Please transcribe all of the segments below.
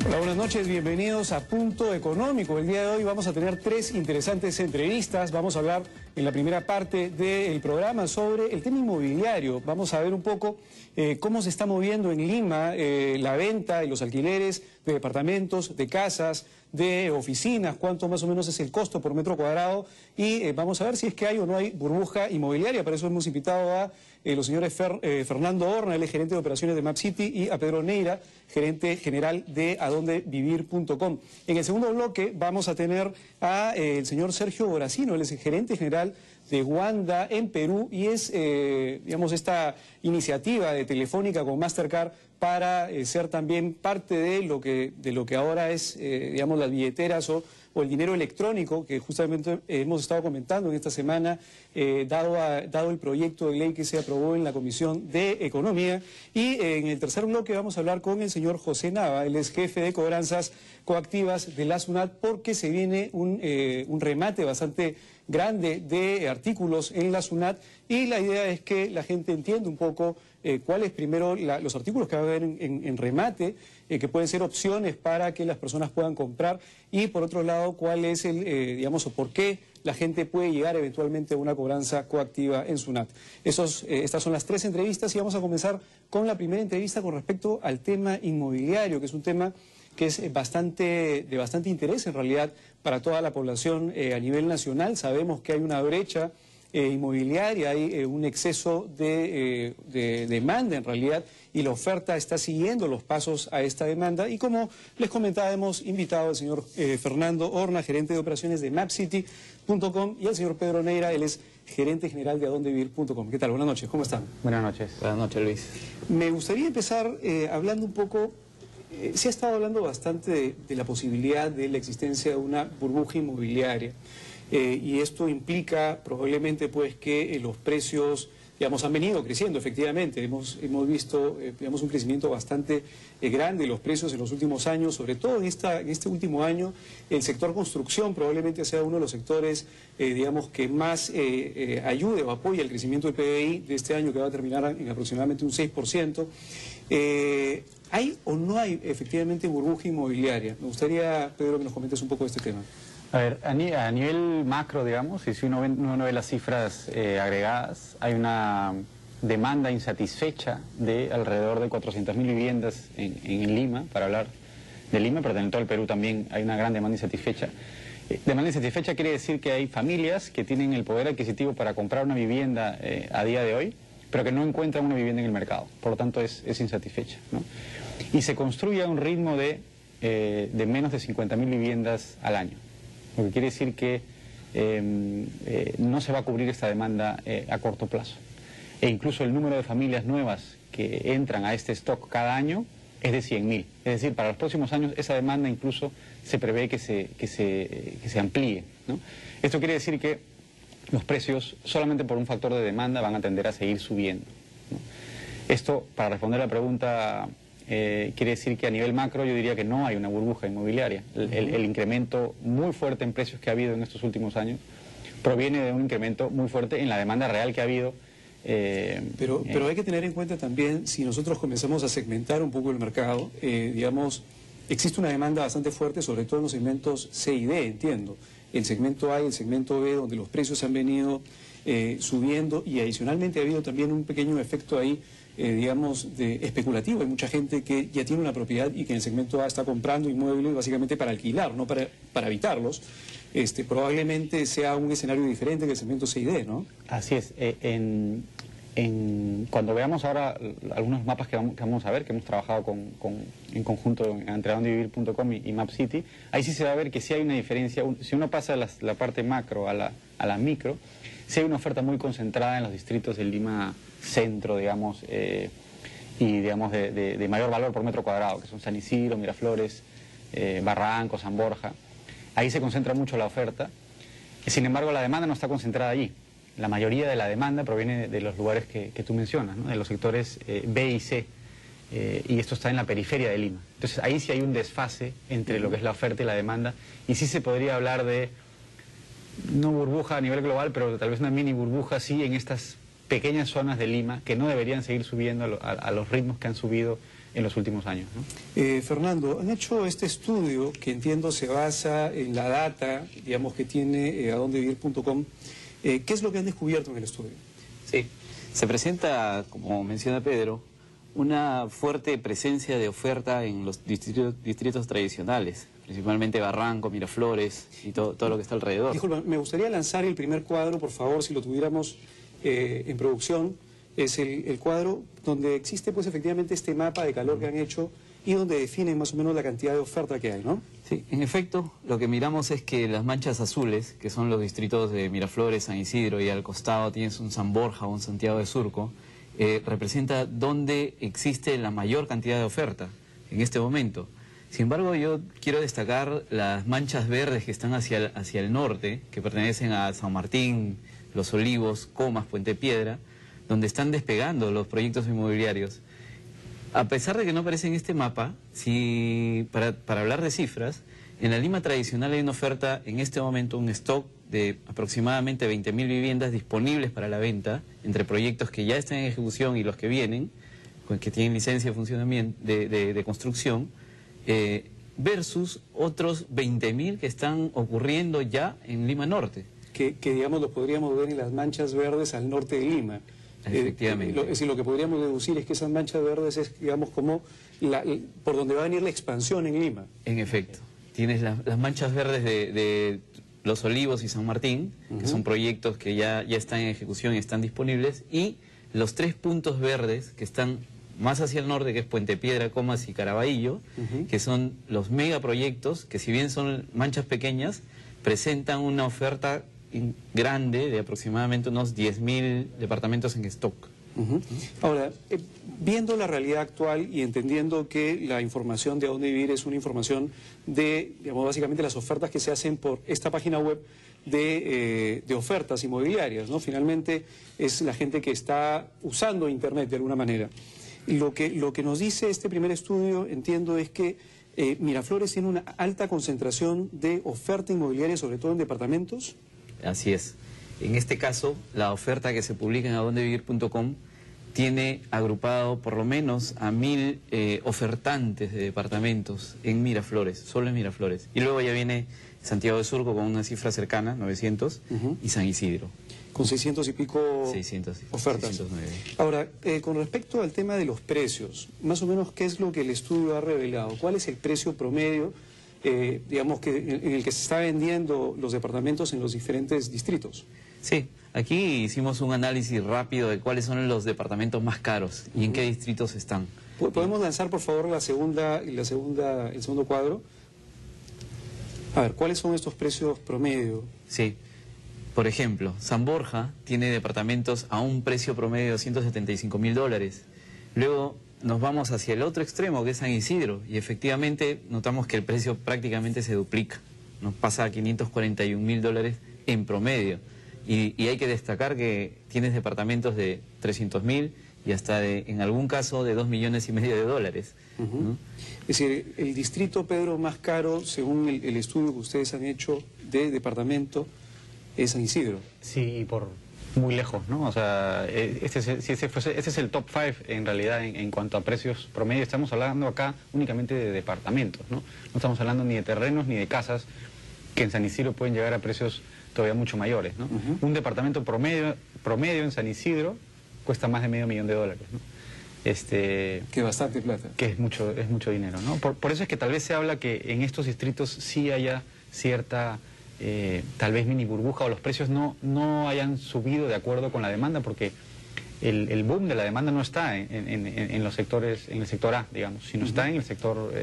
Hola, buenas noches, bienvenidos a Punto Económico. El día de hoy vamos a tener tres interesantes entrevistas. Vamos a hablar en la primera parte del programa sobre el tema inmobiliario. Vamos a ver un poco cómo se está moviendo en Lima la venta y los alquileres de departamentos, de casas, de oficinas, cuánto más o menos es el costo por metro cuadrado y vamos a ver si es que hay o no hay burbuja inmobiliaria. Para eso hemos invitado a los señores Fernando Horna, él es gerente de operaciones de Map City, y a Pedro Neira, gerente general de adondevivir.com. En el segundo bloque vamos a tener al señor Sergio Boracino, él es el gerente general de Wanda en Perú y es, digamos, esta iniciativa de Telefónica con Mastercard para ser también parte de lo que ahora es, digamos, las billeteras o el dinero electrónico que justamente hemos estado comentando en esta semana, dado el proyecto de ley que se aprobó en la Comisión de Economía. Y en el tercer bloque vamos a hablar con el señor José Nava, él es jefe de cobranzas coactivas de la SUNAT, porque se viene un remate bastante grande de artículos en la SUNAT y la idea es que la gente entienda un poco cuáles primero los artículos que va a haber en remate, que pueden ser opciones para que las personas puedan comprar, y por otro lado cuál es digamos, o por qué la gente puede llegar eventualmente a una cobranza coactiva en SUNAT. Estas son las tres entrevistas y vamos a comenzar con la primera entrevista con respecto al tema inmobiliario, que es un tema que es de bastante interés en realidad para toda la población a nivel nacional. Sabemos que hay una brecha inmobiliaria, hay un exceso de demanda en realidad y la oferta está siguiendo los pasos a esta demanda, y como les comentaba hemos invitado al señor Fernando Horna, gerente de operaciones de mapcity.com, y al señor Pedro Neira, él es gerente general de adondevivir.com. ¿Qué tal? Buenas noches, ¿cómo están? Buenas noches. Buenas noches, Luis. Me gustaría empezar hablando un poco. Se ha estado hablando bastante de la posibilidad de la existencia de una burbuja inmobiliaria y esto implica probablemente pues que los precios, digamos, han venido creciendo efectivamente. Hemos visto digamos, un crecimiento bastante grande de los precios en los últimos años, sobre todo en este último año. El sector construcción probablemente sea uno de los sectores digamos, que más ayude o apoya el crecimiento del PBI de este año, que va a terminar en aproximadamente un 6%. ¿Hay o no hay efectivamente burbuja inmobiliaria? Me gustaría, Pedro, que nos comentes un poco de este tema. A ver, a nivel macro, digamos, y si uno ve las cifras agregadas, hay una demanda insatisfecha de alrededor de 400.000 viviendas en Lima, para hablar de Lima, pero en todo el Perú también hay una gran demanda insatisfecha. Demanda insatisfecha quiere decir que hay familias que tienen el poder adquisitivo para comprar una vivienda a día de hoy, pero que no encuentran una vivienda en el mercado, por lo tanto es insatisfecha, ¿no? Y se construye a un ritmo de menos de 50.000 viviendas al año, lo que quiere decir que no se va a cubrir esta demanda a corto plazo. E incluso el número de familias nuevas que entran a este stock cada año es de 100.000. Es decir, para los próximos años esa demanda incluso se prevé que se amplíe, ¿no? Esto quiere decir que los precios, solamente por un factor de demanda, van a tender a seguir subiendo, ¿no? Esto, para responder a la pregunta, quiere decir que a nivel macro yo diría que no hay una burbuja inmobiliaria. El incremento muy fuerte en precios que ha habido en estos últimos años proviene de un incremento muy fuerte en la demanda real que ha habido. Pero hay que tener en cuenta también, si nosotros comenzamos a segmentar un poco el mercado, digamos, existe una demanda bastante fuerte, sobre todo en los segmentos C y D, entiendo. El segmento A y el segmento B, donde los precios han venido subiendo, y adicionalmente ha habido también un pequeño efecto ahí, digamos, especulativo. Hay mucha gente que ya tiene una propiedad y que en el segmento A está comprando inmuebles básicamente para alquilar, no para habitarlos. Probablemente sea un escenario diferente que el segmento C y D, ¿no? Así es. Cuando veamos ahora algunos mapas que vamos a ver, que hemos trabajado en conjunto entre adondevivir.com y Map City, ahí sí se va a ver que sí hay una diferencia. Si uno pasa la parte macro a la micro, sí hay una oferta muy concentrada en los distritos de Lima Centro, digamos, y digamos de mayor valor por metro cuadrado, que son San Isidro, Miraflores, Barranco, San Borja. Ahí se concentra mucho la oferta. Sin embargo, la demanda no está concentrada allí. La mayoría de la demanda proviene de los lugares que tú mencionas, ¿no? De los sectores B y C, y esto está en la periferia de Lima. Entonces ahí sí hay un desfase entre lo que es la oferta y la demanda, y sí se podría hablar de, no burbuja a nivel global, pero tal vez una mini burbuja sí en estas pequeñas zonas de Lima que no deberían seguir subiendo a los ritmos que han subido en los últimos años, ¿no? Fernando, han hecho este estudio que entiendo se basa en la data, digamos, que tiene adondevivir.com. ¿Qué es lo que han descubierto en el estudio? Sí, se presenta, como menciona Pedro, una fuerte presencia de oferta en los distritos tradicionales, principalmente Barranco, Miraflores y todo lo que está alrededor. Disculpa, me gustaría lanzar el primer cuadro, por favor, si lo tuviéramos en producción. Es el cuadro donde existe pues efectivamente este mapa de calor que han hecho y donde definen más o menos la cantidad de oferta que hay, ¿no? Sí, en efecto, lo que miramos es que las manchas azules, que son los distritos de Miraflores, San Isidro, y al costado tienes un San Borja o un Santiago de Surco, representa donde existe la mayor cantidad de oferta en este momento. Sin embargo, yo quiero destacar las manchas verdes que están hacia el norte, que pertenecen a San Martín, Los Olivos, Comas, Puente Piedra, donde están despegando los proyectos inmobiliarios. A pesar de que no aparece en este mapa, para hablar de cifras, en la Lima tradicional hay una oferta, en este momento, un stock de aproximadamente 20.000 viviendas disponibles para la venta, entre proyectos que ya están en ejecución y los que vienen, que tienen licencia de funcionamiento, de construcción, versus otros 20.000 que están ocurriendo ya en Lima Norte. Que digamos, lo podríamos ver en las manchas verdes al norte de Lima. Efectivamente. Es decir, lo que podríamos deducir es que esas manchas verdes es, digamos, como por donde va a venir la expansión en Lima. En efecto. Tienes las manchas verdes de Los Olivos y San Martín, que son proyectos que ya están en ejecución y están disponibles, y los 3 puntos verdes que están más hacia el norte, que es Puente Piedra, Comas y Caraballo, que son los megaproyectos, que si bien son manchas pequeñas, presentan una oferta grande de aproximadamente unos 10.000 departamentos en stock. Ahora, viendo la realidad actual y entendiendo que la información de Adonde Vivir es una información de, digamos, básicamente las ofertas que se hacen por esta página web de ofertas inmobiliarias, ¿no? Finalmente es la gente que está usando Internet de alguna manera. Lo que nos dice este primer estudio, entiendo, es que Miraflores tiene una alta concentración de oferta inmobiliaria, sobre todo en departamentos. Así es. En este caso, la oferta que se publica en adondevivir.com tiene agrupado por lo menos a 1.000 ofertantes de departamentos en Miraflores, solo en Miraflores. Y luego ya viene Santiago de Surco con una cifra cercana, 900, y San Isidro. Con 600 y pico 600, ofertas. 609. Ahora, con respecto al tema de los precios, más o menos, ¿qué es lo que el estudio ha revelado? ¿Cuál es el precio promedio, digamos, en el que se está vendiendo los departamentos en los diferentes distritos? Sí, aquí hicimos un análisis rápido de cuáles son los departamentos más caros y en qué distritos están. ¿Podemos lanzar, por favor, el segundo cuadro? A ver, ¿cuáles son estos precios promedio? Sí. Por ejemplo, San Borja tiene departamentos a un precio promedio de $175.000. Luego nos vamos hacia el otro extremo, que es San Isidro, y efectivamente notamos que el precio prácticamente se duplica. Nos pasa a $541.000 en promedio. Y hay que destacar que tienes departamentos de 300.000 y hasta en algún caso de $2,5 millones de dólares. ¿No? Es decir, el distrito, Pedro, más caro, según el estudio que ustedes han hecho de departamento, es San Isidro. Sí, y por muy lejos, ¿no? O sea, este es el top 5 en realidad en cuanto a precios promedio. Estamos hablando acá únicamente de departamentos, ¿no? No estamos hablando ni de terrenos ni de casas, que en San Isidro pueden llegar a precios todavía mucho mayores, ¿no? Un departamento promedio en San Isidro cuesta más de $500,000, ¿no? Que bastante plata. Que es mucho dinero, ¿no? Por eso es que tal vez se habla que en estos distritos sí haya cierta, tal vez mini burbuja, o los precios no hayan subido de acuerdo con la demanda, porque el boom de la demanda no está en los sectores, en el sector A, digamos, sino está en el sector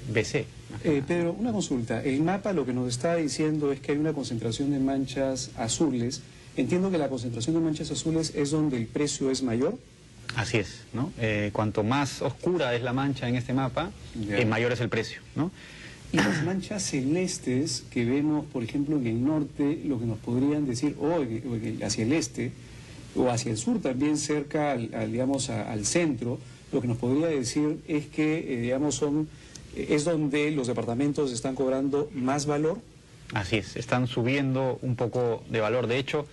BC. Pedro, una consulta. El mapa lo que nos está diciendo es que hay una concentración de manchas azules. Entiendo que la concentración de manchas azules es donde el precio es mayor. Así es, ¿no? Cuanto más oscura es la mancha en este mapa, mayor es el precio, ¿no? Y las manchas celestes que vemos, por ejemplo, en el norte, lo que nos podrían decir, o hacia el este, o hacia el sur también, cerca al centro, lo que nos podría decir es que, digamos, es donde los departamentos están cobrando más valor. Así es, están subiendo un poco de valor. De hecho,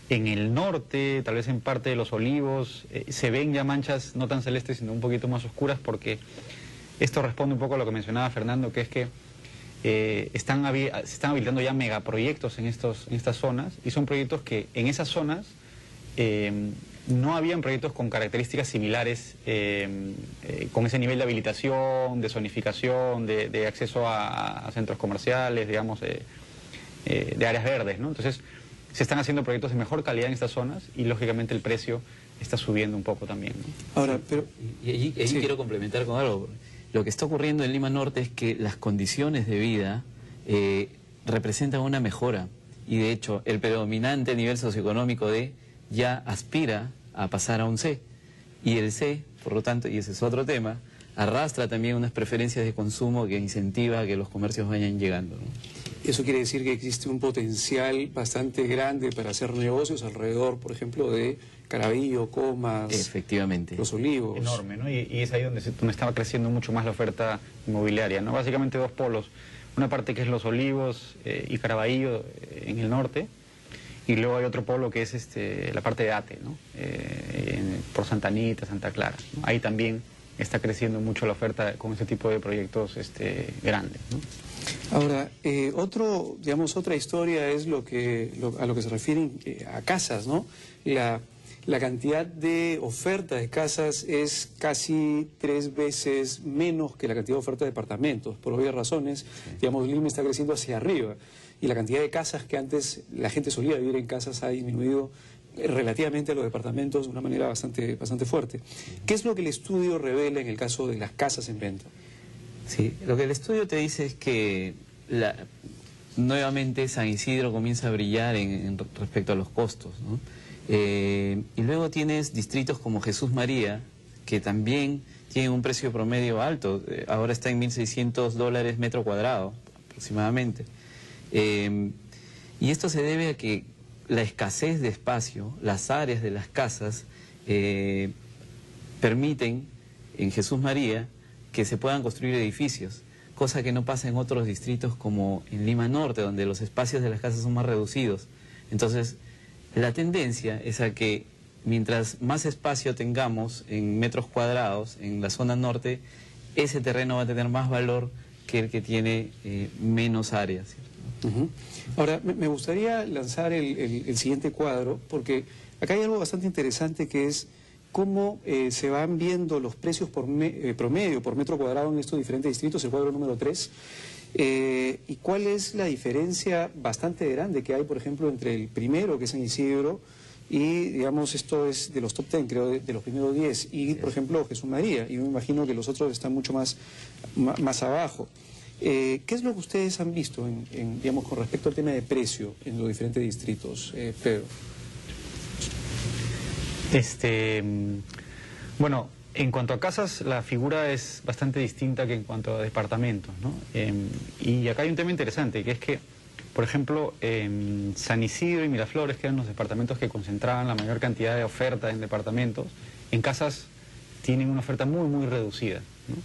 En el norte, tal vez en parte de Los Olivos, se ven ya manchas no tan celestes, sino un poquito más oscuras, porque esto responde un poco a lo que mencionaba Fernando, que es que se están habilitando ya megaproyectos en estas zonas, y son proyectos que en esas zonas no habían proyectos con características similares, con ese nivel de habilitación, de zonificación, de acceso a centros comerciales, digamos, de áreas verdes, ¿no? Entonces, se están haciendo proyectos de mejor calidad en estas zonas y, lógicamente, el precio está subiendo un poco también, ¿no? Ahora, pero... Y allí sí, quiero complementar con algo. Lo que está ocurriendo en Lima Norte es que las condiciones de vida representan una mejora. Y, de hecho, el predominante nivel socioeconómico D ya aspira a pasar a un C. Y el C, por lo tanto, y ese es otro tema, arrastra también unas preferencias de consumo que incentiva a que los comercios vayan llegando, ¿no? Eso quiere decir que existe un potencial bastante grande para hacer negocios alrededor, por ejemplo, de Caraballo, Comas, efectivamente, Los Olivos. Enorme, ¿no? Y es ahí donde estaba creciendo mucho más la oferta inmobiliaria, ¿no? Básicamente dos polos. Una parte que es Los Olivos y Caraballo en el norte, y luego hay otro polo que es la parte de Ate, ¿no? Por Santa Anita, Santa Clara, ¿no? Ahí también está creciendo mucho la oferta con este tipo de proyectos grandes, ¿no? Ahora, otra historia es a lo que se refieren a casas, ¿no? La cantidad de oferta de casas es casi 3 veces menos que la cantidad de oferta de departamentos. Por obvias razones, digamos, Lima está creciendo hacia arriba y la cantidad de casas que antes la gente solía vivir en casas ha disminuido relativamente a los departamentos de una manera bastante fuerte. ¿Qué es lo que el estudio revela en el caso de las casas en venta? Sí, lo que el estudio te dice es que nuevamente San Isidro comienza a brillar respecto a los costos, ¿no? Y luego tienes distritos como Jesús María, que también tienen un precio promedio alto, ahora está en $1.600 metro cuadrado aproximadamente. Y esto se debe a que la escasez de espacio, las áreas de las casas, permiten en Jesús María que se puedan construir edificios, cosa que no pasa en otros distritos como en Lima Norte, donde los espacios de las casas son más reducidos. Entonces, la tendencia es a que mientras más espacio tengamos en metros cuadrados en la zona norte, ese terreno va a tener más valor que el que tiene menos áreas. Ahora, me gustaría lanzar el siguiente cuadro, porque acá hay algo bastante interesante que es cómo se van viendo los precios promedio por metro cuadrado en estos diferentes distritos, el cuadro número 3, y cuál es la diferencia bastante grande que hay, por ejemplo, entre el primero, que es San Isidro, y, digamos, esto es de los top 10, creo, de los primeros 10, y, por ejemplo, Jesús María, y me imagino que los otros están mucho más abajo. ¿Qué es lo que ustedes han visto, digamos, con respecto al tema de precio en los diferentes distritos, Pedro? Bueno, en cuanto a casas, la figura es bastante distinta que en cuanto a departamentos, ¿no? Y acá hay un tema interesante, que es que, por ejemplo, San Isidro y Miraflores, que eran los departamentos que concentraban la mayor cantidad de oferta en departamentos, en casas tienen una oferta muy reducida, ¿no?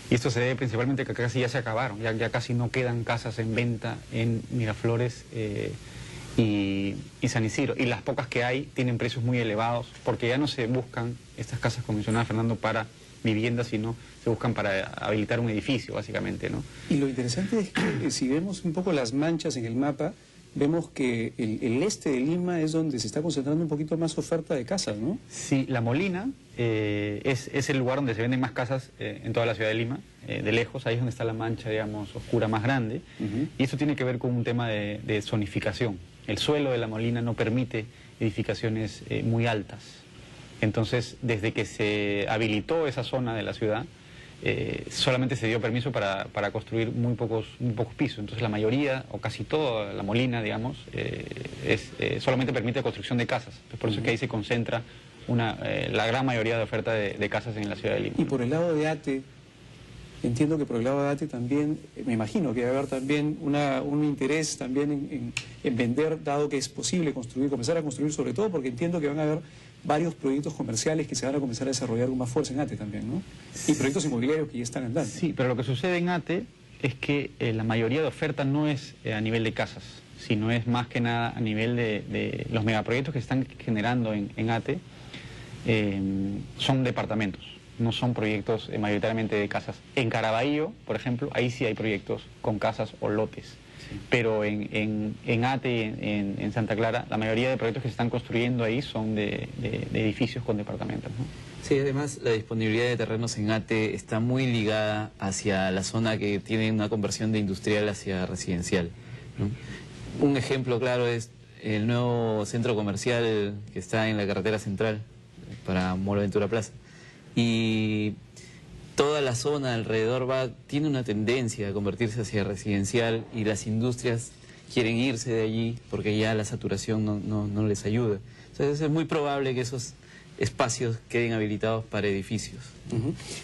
Y esto se debe principalmente a que casi ya se acabaron, ya casi no quedan casas en venta en Miraflores y San Isidro. Y las pocas que hay tienen precios muy elevados, porque ya no se buscan estas casas, como mencionaba Fernando, para viviendas, sino se buscan para habilitar un edificio, básicamente, ¿no? Y lo interesante es que si vemos un poco las manchas en el mapa, vemos que el este de Lima es donde se está concentrando un poquito más oferta de casas, ¿no? Sí, La Molina es el lugar donde se venden más casas en toda la ciudad de Lima, de lejos, ahí es donde está la mancha, digamos, oscura más grande, y eso tiene que ver con un tema de zonificación. El suelo de La Molina no permite edificaciones muy altas, entonces desde que se habilitó esa zona de la ciudad, solamente se dio permiso para construir muy pocos pisos. Entonces la mayoría, o casi toda La Molina, digamos, solamente permite construcción de casas. Entonces, por eso es que ahí se concentra la gran mayoría de oferta de casas en la ciudad de Lima. Y por el lado de Ate, entiendo que por el lado de Ate también, me imagino que va a haber también un interés también en vender, dado que es posible comenzar a construir, sobre todo porque entiendo que van a haber varios proyectos comerciales que se van a comenzar a desarrollar con más fuerza en Ate también, ¿no? Y proyectos inmobiliarios que ya están andando. Sí, pero lo que sucede en Ate es que la mayoría de oferta no es a nivel de casas, sino es más que nada a nivel de los megaproyectos que se están generando en ATE, son departamentos, no son proyectos mayoritariamente de casas. En Caraballo, por ejemplo, ahí sí hay proyectos con casas o lotes. Sí. Pero en ATE, en Santa Clara, la mayoría de proyectos que se están construyendo ahí son de edificios con departamentos, ¿no? Sí, además la disponibilidad de terrenos en ATE está muy ligada hacia la zona que tiene una conversión de industrial hacia residencial, ¿no? Un ejemplo claro es el nuevo centro comercial que está en la carretera central para Mall Ventura Plaza. Y toda la zona alrededor tiene una tendencia a convertirse hacia residencial y las industrias quieren irse de allí porque ya la saturación no les ayuda. Entonces es muy probable que esos espacios queden habilitados para edificios.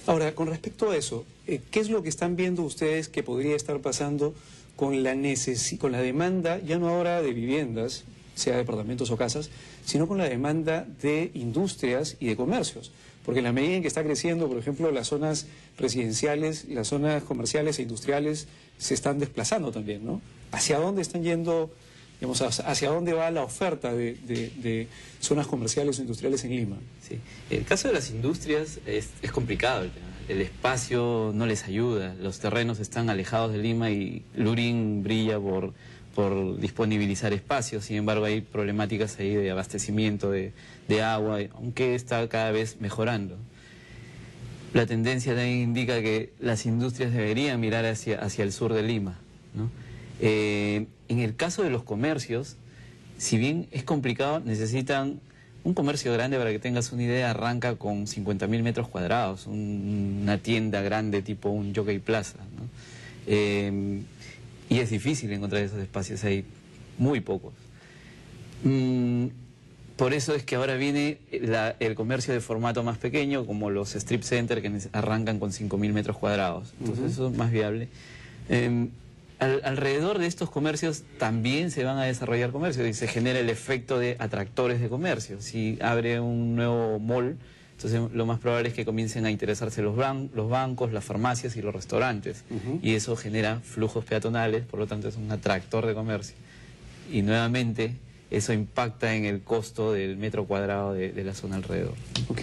Ahora, con respecto a eso, ¿qué es lo que están viendo ustedes que podría estar pasando con la demanda, ya no ahora de viviendas, sea departamentos o casas, sino con la demanda de industrias y de comercios? Porque en la medida en que está creciendo, por ejemplo, las zonas residenciales, las zonas comerciales e industriales se están desplazando también, ¿no? ¿Hacia dónde están yendo, digamos, hacia dónde va la oferta de zonas comerciales o industriales en Lima? Sí. El caso de las industrias es complicado. El espacio no les ayuda, los terrenos están alejados de Lima y Lurín brilla por disponibilizar espacios. Sin embargo, hay problemáticas ahí de abastecimiento de agua, aunque está cada vez mejorando. La tendencia también indica que las industrias deberían mirar hacia el sur de Lima, ¿no? En el caso de los comercios, si bien es complicado, necesitan un comercio grande. Para que tengas una idea, arranca con 50.000 metros cuadrados, una tienda grande tipo un Jockey Plaza, ¿no? Y es difícil encontrar esos espacios, hay muy pocos. Por eso es que ahora viene el comercio de formato más pequeño, como los strip center, que arrancan con 5.000 metros cuadrados. Entonces eso es más viable. Alrededor de estos comercios también se van a desarrollar comercios y se genera el efecto de atractores de comercio. Si abre un nuevo mall, entonces lo más probable es que comiencen a interesarse los bancos, las farmacias y los restaurantes. Y eso genera flujos peatonales, por lo tanto es un atractor de comercio. Y nuevamente eso impacta en el costo del metro cuadrado de la zona alrededor. Ok.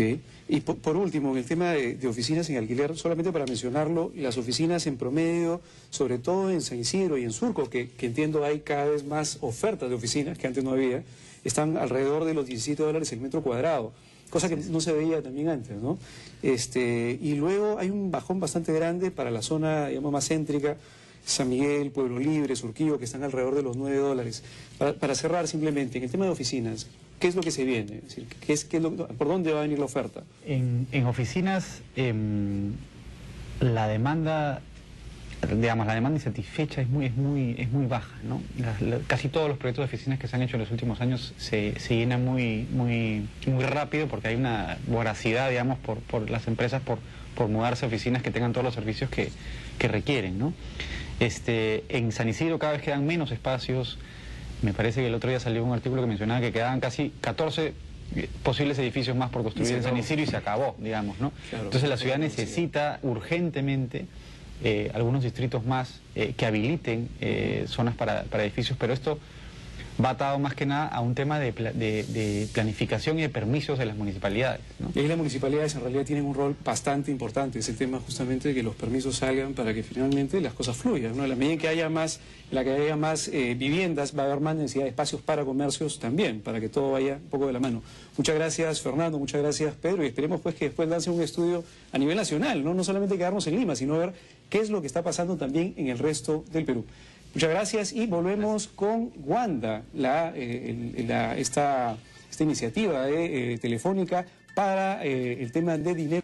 Y por último, en el tema de oficinas en alquiler, solamente para mencionarlo, las oficinas en promedio, sobre todo en San Isidro y en Surco, que entiendo hay cada vez más ofertas de oficinas que antes no había, están alrededor de los $17 el metro cuadrado, cosa que no se veía también antes, ¿no? Y luego hay un bajón bastante grande para la zona, digamos, más céntrica, San Miguel, Pueblo Libre, Surquillo, que están alrededor de los $9. Para cerrar simplemente, en el tema de oficinas, ¿qué es lo que se viene? Es decir, ¿por dónde va a venir la oferta? En oficinas, la demanda, digamos, la demanda insatisfecha es muy baja, ¿no? Casi todos los proyectos de oficinas que se han hecho en los últimos años se llenan muy rápido, porque hay una voracidad, digamos, por las empresas por mudarse a oficinas que tengan todos los servicios que requieren, ¿no? En San Isidro cada vez quedan menos espacios. Me parece que el otro día salió un artículo que mencionaba que quedaban casi 14 posibles edificios más por construir en San Isidro y se acabó, digamos, ¿no? Claro. Entonces la ciudad necesita urgentemente algunos distritos más que habiliten zonas para edificios, pero esto va atado más que nada a un tema de planificación y de permisos de las municipalidades, ¿no? Y ahí las municipalidades en realidad tienen un rol bastante importante, es el tema justamente de que los permisos salgan para que finalmente las cosas fluyan, ¿no? En la medida en que haya más, viviendas, va a haber más necesidad de espacios para comercios también, para que todo vaya un poco de la mano. Muchas gracias, Fernando, muchas gracias, Pedro, y esperemos pues que después lance un estudio a nivel nacional, ¿no? No solamente quedarnos en Lima, sino ver qué es lo que está pasando también en el resto del Perú. Muchas gracias y volvemos con Wanda, esta iniciativa telefónica para el tema de dinero.